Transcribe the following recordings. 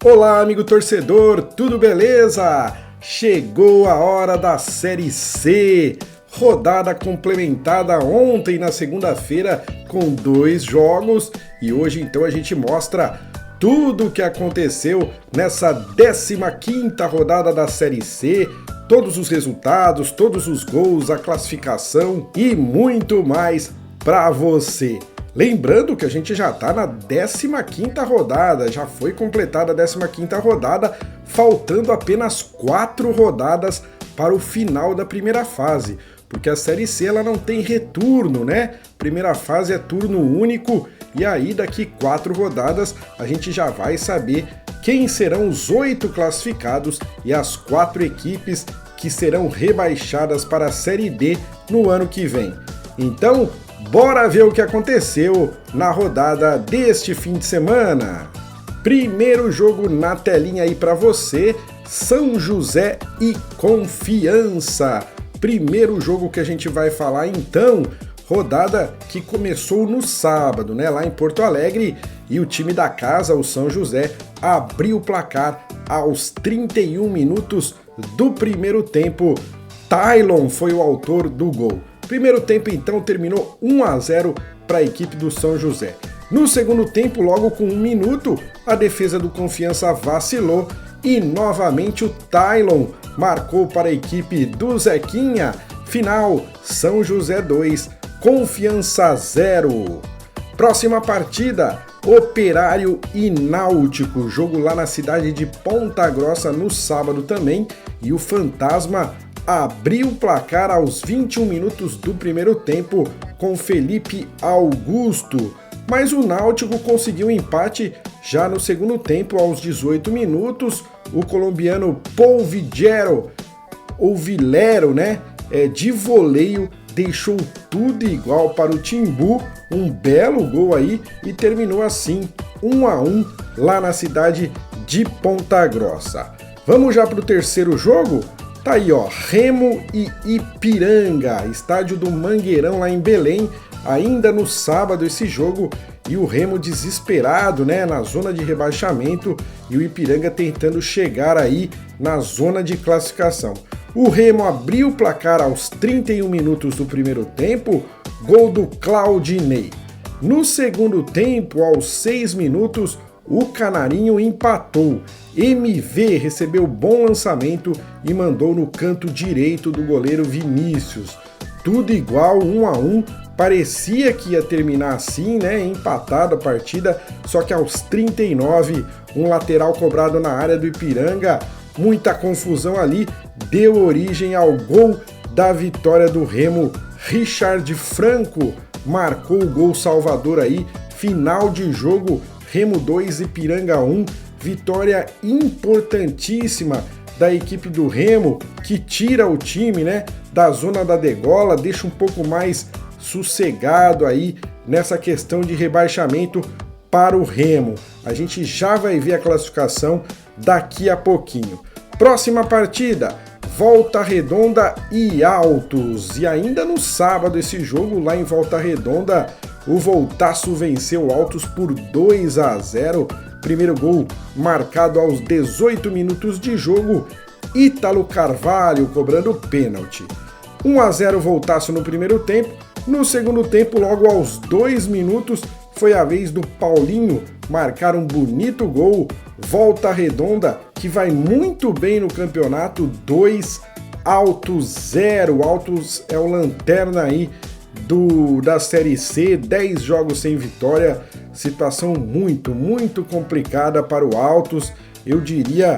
Olá, amigo torcedor, tudo beleza? Chegou a hora da Série C, rodada complementada ontem na segunda-feira com 2 jogos e hoje então a gente mostra tudo o que aconteceu nessa 15ª rodada da Série C, todos os resultados, todos os gols, a classificação e muito mais para você. Lembrando que a gente já está na 15ª rodada, já foi completada a 15ª rodada, faltando apenas 4 rodadas para o final da primeira fase, porque a Série C ela não tem retorno, né? Primeira fase é turno único e aí daqui 4 rodadas a gente já vai saber quem serão os 8 classificados e as 4 equipes que serão rebaixadas para a Série D no ano que vem. Então, bora ver o que aconteceu na rodada deste fim de semana. Primeiro jogo na telinha aí para você, São José e Confiança. Primeiro jogo que a gente vai falar então, rodada que começou no sábado, né, lá em Porto Alegre, e o time da casa, o São José, abriu o placar aos 31 minutos do primeiro tempo. Tylon foi o autor do gol. Primeiro tempo, então, terminou 1-0 para a equipe do São José. No segundo tempo, logo com 1 minuto, a defesa do Confiança vacilou e novamente o Tylon marcou para a equipe do Zequinha. Final, São José 2, Confiança 0. Próxima partida, Operário e Náutico, jogo lá na cidade de Ponta Grossa no sábado também, e o Fantasma abriu o placar aos 21 minutos do primeiro tempo com Felipe Augusto, mas o Náutico conseguiu um empate já no segundo tempo aos 18 minutos. O colombiano Paul Villero, ou Vilero, né, de voleio, deixou tudo igual para o Timbu, um belo gol aí e terminou assim 1-1 lá na cidade de Ponta Grossa. Vamos já para o terceiro jogo? Tá aí, ó, Remo e Ipiranga, estádio do Mangueirão lá em Belém, ainda no sábado esse jogo, e o Remo desesperado, né, na zona de rebaixamento, e o Ipiranga tentando chegar aí na zona de classificação. O Remo abriu o placar aos 31 minutos do primeiro tempo, gol do Claudinei. No segundo tempo, aos 6 minutos, o Canarinho empatou. MV recebeu bom lançamento e mandou no canto direito do goleiro Vinícius. Tudo igual, 1-1, parecia que ia terminar assim, né, empatado a partida, só que aos 39, um lateral cobrado na área do Ipiranga, muita confusão ali, deu origem ao gol da vitória do Remo. Richard Franco marcou o gol salvador aí, final de jogo, Remo 2, Ipiranga 1, vitória importantíssima da equipe do Remo, que tira o time, né, da zona da degola, deixa um pouco mais sossegado aí nessa questão de rebaixamento para o Remo. A gente já vai ver a classificação daqui a pouquinho. Próxima partida, Volta Redonda e Altos. E ainda no sábado esse jogo lá em Volta Redonda, o Voltaço venceu o Altos por 2-0. Primeiro gol marcado aos 18 minutos de jogo, Ítalo Carvalho cobrando pênalti. 1-0 Voltaço no primeiro tempo. No segundo tempo, logo aos 2 minutos, foi a vez do Paulinho marcar um bonito gol. Volta Redonda, que vai muito bem no campeonato, 2, Altos 0. Altos é o lanterna aí da Série C, 10 jogos sem vitória, situação muito complicada para o Altos, eu diria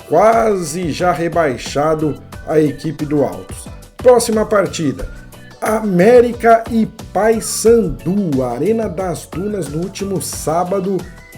quase já rebaixado a equipe do Altos. Próxima partida, América e Paysandu, Arena das Dunas no último sábado,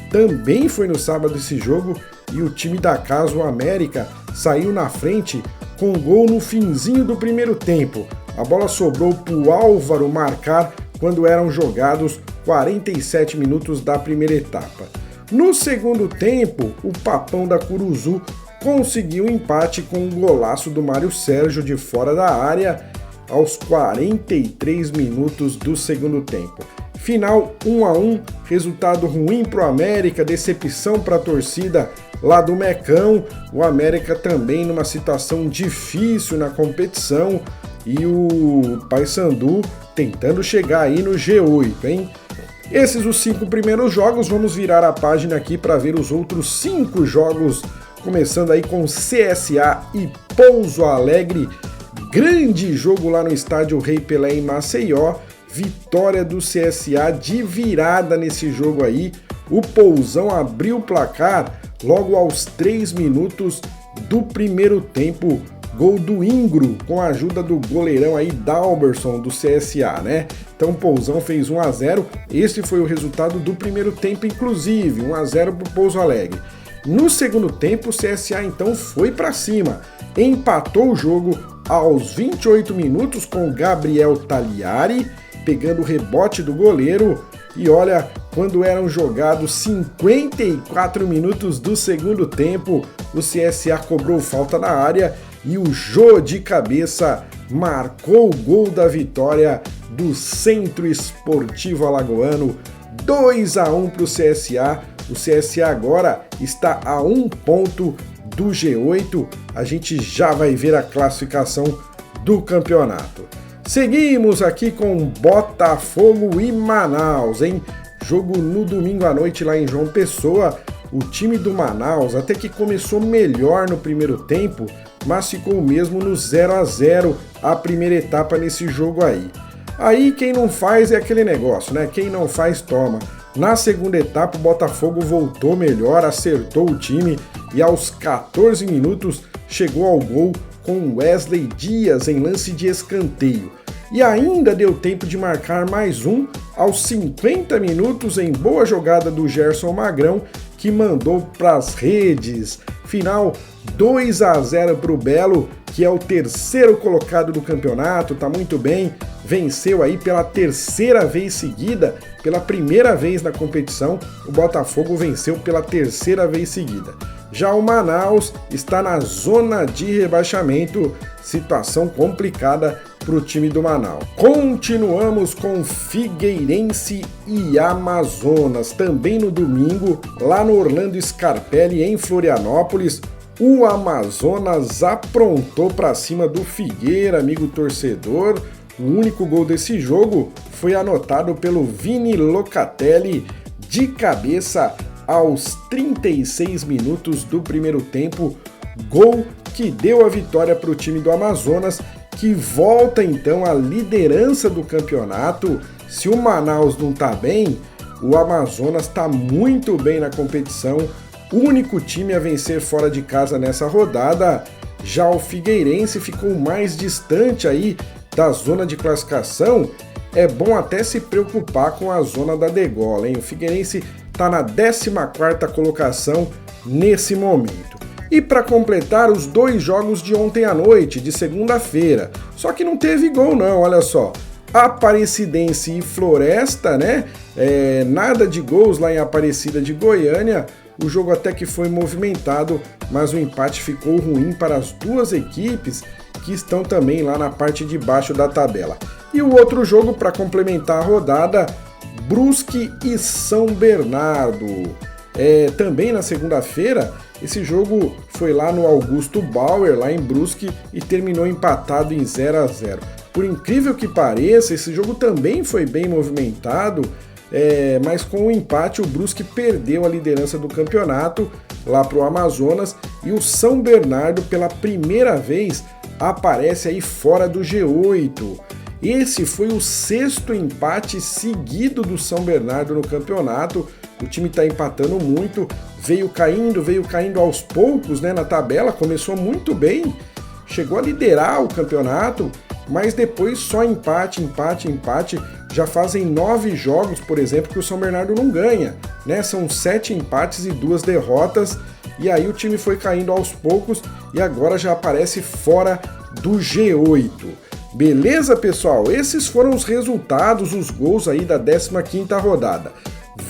também foi no sábado esse jogo, e o time da casa, o América, saiu na frente com gol no finzinho do primeiro tempo. A bola sobrou para o Álvaro marcar quando eram jogados 47 minutos da primeira etapa. No segundo tempo, o Papão da Curuzu conseguiu um empate com um golaço do Mário Sérgio de fora da área aos 43 minutos do segundo tempo. Final 1-1, resultado ruim para o América, decepção para a torcida lá do Mecão, o América também numa situação difícil na competição e o Paysandu tentando chegar aí no G8, hein? Esses os 5 primeiros jogos, vamos virar a página aqui para ver os outros 5 jogos, começando aí com CSA e Pouso Alegre. Grande jogo lá no estádio Rei Pelé em Maceió, vitória do CSA de virada nesse jogo aí. O Pousão abriu o placar logo aos 3 minutos do primeiro tempo, gol do Ingro, com a ajuda do goleirão aí Dalberson do CSA, né? Então o Pousão fez 1-0, esse foi o resultado do primeiro tempo inclusive, 1-0 pro Pouso Alegre. No segundo tempo o CSA então foi para cima, empatou o jogo aos 28 minutos com Gabriel Tagliari, pegando o rebote do goleiro, e olha, quando eram jogados 54 minutos do segundo tempo, o CSA cobrou falta na área e o Jô de cabeça marcou o gol da vitória do Centro Esportivo Alagoano, 2-1 para o CSA. O CSA agora está a 1 ponto do G8, a gente já vai ver a classificação do campeonato. Seguimos aqui com Botafogo e Manaus, hein? Jogo no domingo à noite lá em João Pessoa. O time do Manaus até que começou melhor no primeiro tempo, mas ficou mesmo no 0-0 a primeira etapa nesse jogo aí. Aí quem não faz é aquele negócio, né? Quem não faz toma. Na segunda etapa o Botafogo voltou melhor, acertou o time e aos 14 minutos chegou ao gol com Wesley Dias em lance de escanteio. E ainda deu tempo de marcar mais um aos 50 minutos em boa jogada do Gerson Magrão, que mandou para as redes. Final 2-0 para o Belo, que é o terceiro colocado do campeonato, tá muito bem, venceu aí pela terceira vez seguida, pela primeira vez na competição, o Botafogo venceu pela terceira vez seguida. Já o Manaus está na zona de rebaixamento, situação complicada para o time do Manaus. Continuamos com Figueirense e Amazonas, também no domingo, lá no Orlando Scarpelli, em Florianópolis. O Amazonas aprontou para cima do Figueira, amigo torcedor. O único gol desse jogo foi anotado pelo Vini Locatelli de cabeça aos 36 minutos do primeiro tempo, gol que deu a vitória para o time do Amazonas, que volta então à liderança do campeonato. Se o Manaus não está bem, o Amazonas está muito bem na competição, único time a vencer fora de casa nessa rodada. Já o Figueirense ficou mais distante aí da zona de classificação. É bom até se preocupar com a zona da degola, hein? O Figueirense está na 14ª colocação nesse momento. E para completar, os 2 jogos de ontem à noite, de segunda-feira. Só que não teve gol não, olha só. Aparecidense e Floresta, né? Nada de gols lá em Aparecida de Goiânia. O jogo até que foi movimentado, mas o empate ficou ruim para as duas equipes que estão também lá na parte de baixo da tabela. E o outro jogo para complementar a rodada, Brusque e São Bernardo. Também na segunda-feira, esse jogo foi lá no Augusto Bauer, lá em Brusque, e terminou empatado em 0-0. Por incrível que pareça, esse jogo também foi bem movimentado, mas com o empate o Brusque perdeu a liderança do campeonato lá para o Amazonas, e o São Bernardo pela primeira vez aparece aí fora do G8. Esse foi o 6º empate seguido do São Bernardo no campeonato. O time está empatando muito, veio caindo aos poucos, né, na tabela, começou muito bem, chegou a liderar o campeonato, mas depois só empate. Já fazem 9 jogos, por exemplo, que o São Bernardo não ganha, né? São 7 empates e 2 derrotas, e aí o time foi caindo aos poucos e agora já aparece fora do G8. Beleza, pessoal? Esses foram os resultados, os gols aí da 15ª rodada.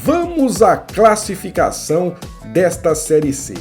Vamos à classificação desta Série C.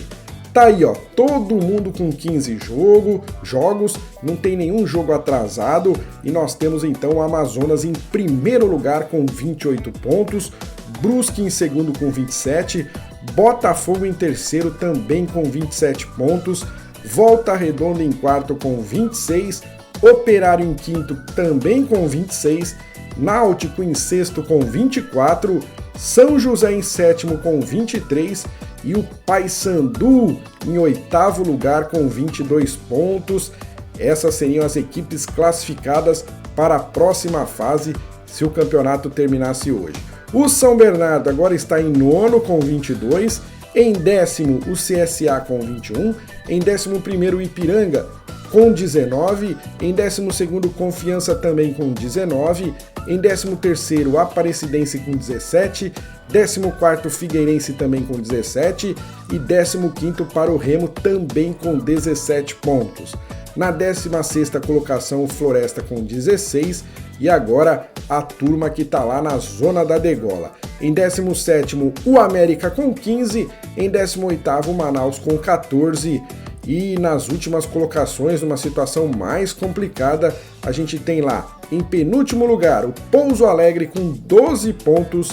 Tá aí, ó, todo mundo com 15 jogos, não tem nenhum jogo atrasado, e nós temos então o Amazonas em primeiro lugar com 28 pontos, Brusque em segundo com 27, Botafogo em terceiro também com 27 pontos, Volta Redonda em quarto com 26, Operário em quinto também com 26, Náutico em sexto com 24, São José em sétimo com 23 e o Paysandu em oitavo lugar com 22 pontos. Essas seriam as equipes classificadas para a próxima fase se o campeonato terminasse hoje. O São Bernardo agora está em nono com 22, em décimo o CSA com 21, em 11º o Ipiranga com 19, em 12º Confiança também com 19, em 13º o Aparecidense com 17, 14º Figueirense também com 17 e 15º para o Remo também com 17 pontos. Na 16ª colocação o Floresta com 16 e agora a turma que está lá na zona da degola. Em 17º o América com 15, em 18º o Manaus com 14 e nas últimas colocações, numa situação mais complicada, a gente tem lá em penúltimo lugar o Pouso Alegre com 12 pontos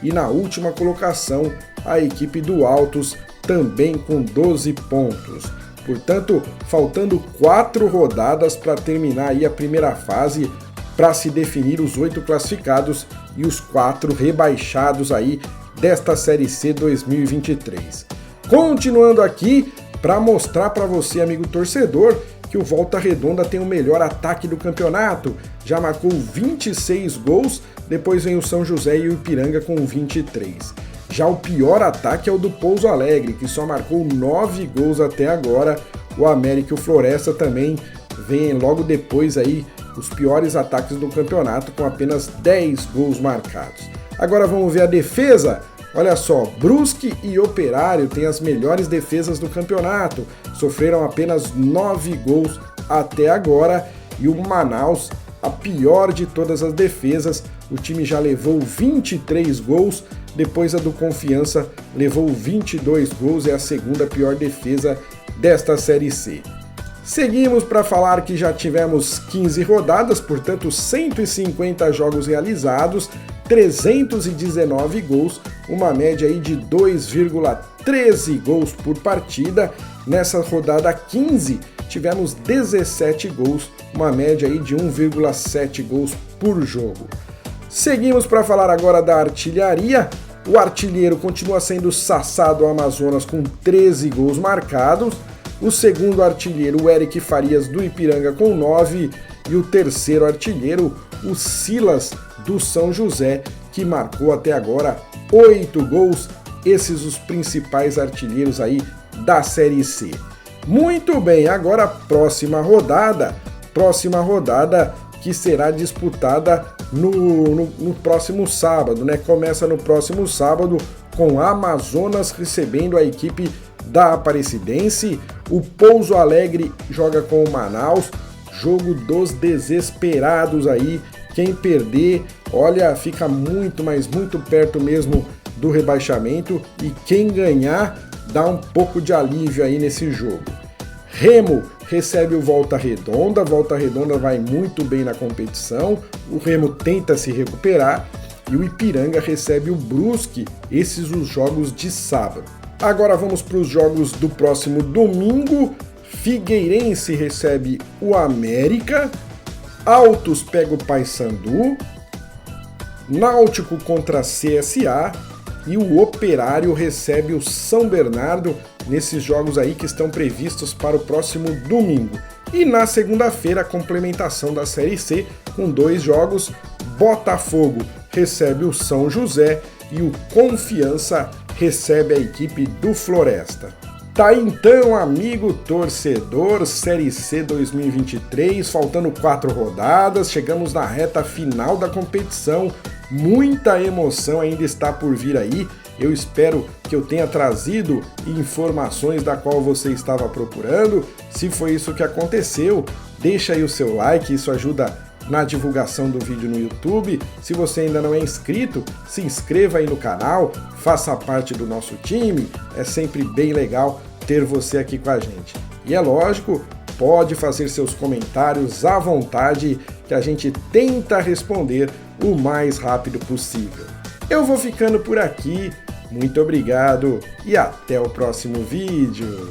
e na última colocação a equipe do Altos também com 12 pontos. Portanto, faltando 4 rodadas para terminar aí a primeira fase, para se definir os 8 classificados e os 4 rebaixados aí desta Série C 2023. Continuando aqui, para mostrar para você, amigo torcedor, que o Volta Redonda tem o melhor ataque do campeonato, já marcou 26 gols, depois vem o São José e o Ipiranga com 23. Já o pior ataque é o do Pouso Alegre, que só marcou 9 gols até agora. O América e o Floresta também vêm logo depois aí os piores ataques do campeonato, com apenas 10 gols marcados. Agora vamos ver a defesa. Olha só, Brusque e Operário têm as melhores defesas do campeonato, sofreram apenas 9 gols até agora, e o Manaus, a pior de todas as defesas, o time já levou 23 gols, depois a do Confiança levou 22 gols, é a segunda pior defesa desta Série C. Seguimos para falar que já tivemos 15 rodadas, portanto 150 jogos realizados, 319 gols, uma média aí de 2,13 gols por partida. Nessa rodada 15 tivemos 17 gols, uma média aí de 1,7 gols por jogo. Seguimos para falar agora da artilharia. O artilheiro continua sendo Sassá do Amazonas com 13 gols marcados. O segundo artilheiro, o Eric Farias do Ipiranga com 9. E o terceiro artilheiro, o Silas do São José, que marcou até agora 8 gols. Esses os principais artilheiros aí da Série C. Muito bem, agora a próxima rodada que será disputada no próximo sábado, né? Começa no próximo sábado com Amazonas recebendo a equipe da Aparecidense, o Pouso Alegre joga com o Manaus, jogo dos desesperados aí, quem perder, olha, fica muito, mas muito perto mesmo do rebaixamento, e quem ganhar dá um pouco de alívio aí nesse jogo. Remo recebe o Volta Redonda vai muito bem na competição, o Remo tenta se recuperar e o Ipiranga recebe o Brusque, esses os jogos de sábado. Agora vamos para os jogos do próximo domingo. Figueirense recebe o América, Altos pega o Paysandu, Náutico contra CSA e o Operário recebe o São Bernardo, nesses jogos aí que estão previstos para o próximo domingo. E na segunda-feira, a complementação da Série C com 2 jogos, Botafogo recebe o São José e o Confiança recebe a equipe do Floresta. Tá então, amigo torcedor, Série C 2023, faltando 4 rodadas, chegamos na reta final da competição, muita emoção ainda está por vir aí. Eu espero que eu tenha trazido informações da qual você estava procurando. Se foi isso que aconteceu, deixa aí o seu like, isso ajuda na divulgação do vídeo no YouTube. Se você ainda não é inscrito, se inscreva aí no canal, faça parte do nosso time, é sempre bem legal ter você aqui com a gente. E é lógico, pode fazer seus comentários à vontade, que a gente tenta responder o mais rápido possível. Eu vou ficando por aqui, Muito obrigado e até o próximo vídeo.